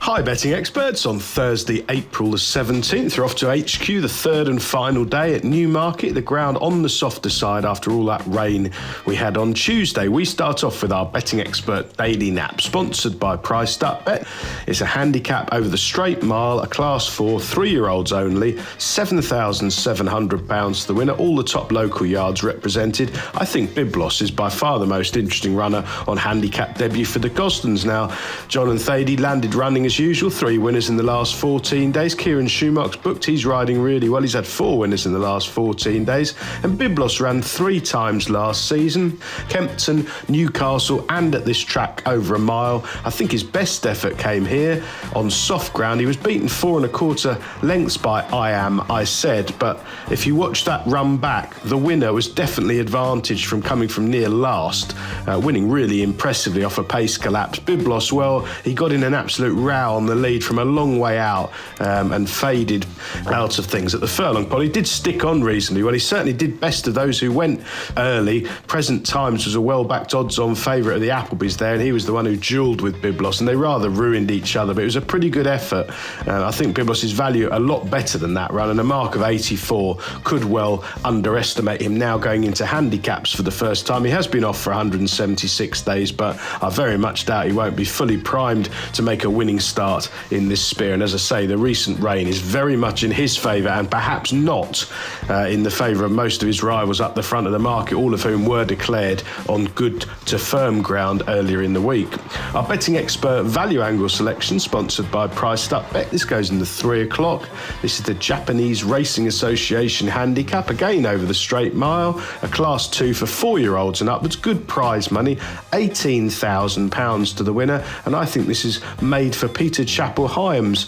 Hi betting experts, on Thursday, April the 17th, we're off to HQ, the third and final day at Newmarket, the ground on the softer side after all that rain we had on Tuesday. We start off with our betting expert daily nap, sponsored by PriceUpBet. It's a handicap over the straight mile, a class 4, 3-year-olds only, £7,700 to the winner, all the top local yards represented. I think Byblos is by far the most interesting runner on handicap debut for the Gosdens now. John and Thady landed running as usual, 3 winners in the last 14 days. Kieran Schumacher's booked, he's riding really well. He's had 4 winners in the last 14 days. And Byblos ran 3 times last season. Kempton, Newcastle, and at this track over a mile. I think his best effort came here on soft ground. He was beaten 4 1/4 lengths by I Said, but if you watch that run back, the winner was definitely advantaged from coming from near last, winning really impressively off a pace collapse. Byblos, well, he got in an absolute row on the lead from a long way out and faded out of things at the furlong. But he did stick on reasonably well. He certainly did best of those who went early. Present Times was a well-backed odds-on favourite of the Applebys there, and he was the one who duelled with Byblos, and they rather ruined each other, but it was a pretty good effort. I think Byblos' value a lot better than that run, and a mark of 84 could well underestimate him now going into handicaps for the first time. He has been off for 176 days, but I very much doubt he won't be fully primed to make a winning start in this Spear. And as I say, the recent rain is very much in his favour, and perhaps not in the favour of most of his rivals up the front of the market, all of whom were declared on good to firm ground earlier in the week. Our betting expert value angle selection, sponsored by PriceUpBet. This goes in the 3 o'clock. This is the Japanese Racing Association handicap, again over the straight mile, a class 2 for 4-year-olds and upwards. Good prize money, £18,000 to the winner, and I think this is made for Peter Chappell-Hyam's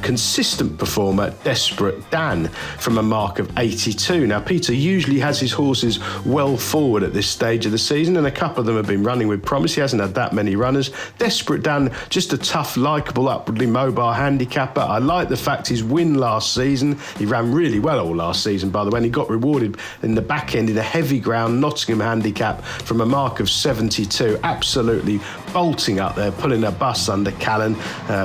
consistent performer, Desperate Dan, from a mark of 82. Now, Peter usually has his horses well forward at this stage of the season, and a couple of them have been running with promise. He hasn't had that many runners. Desperate Dan, just a tough, likeable, upwardly mobile handicapper. I like the fact his win last season, he ran really well all last season, by the way, and he got rewarded in the back end in a heavy ground Nottingham handicap from a mark of 72. Absolutely bolting up there, pulling a bus under Callan,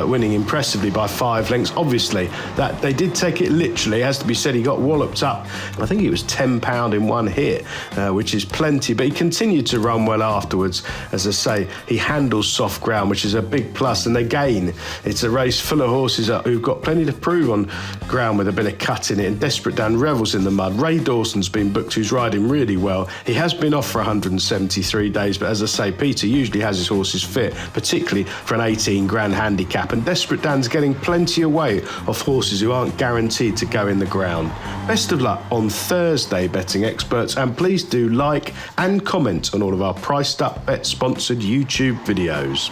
winning impressively by 5 lengths. Obviously, that they did take it literally. It has to be said, he got walloped up. I think it was £10 in one hit, which is plenty, but he continued to run well afterwards. As I say, he handles soft ground, which is a big plus, and again, it's a race full of horses who've got plenty to prove on ground with a bit of cut in it, and Desperate Dan revels in the mud. Ray Dawson's been booked, who's riding really well. He has been off for 173 days, but as I say, Peter usually has his horses fit, particularly for an 18 grand handicap, and Desperate Dan's getting plenty away off horses who aren't guaranteed to go in the ground. Best of luck on Thursday, betting experts, and please do like and comment on all of our PriceUpBet sponsored YouTube videos.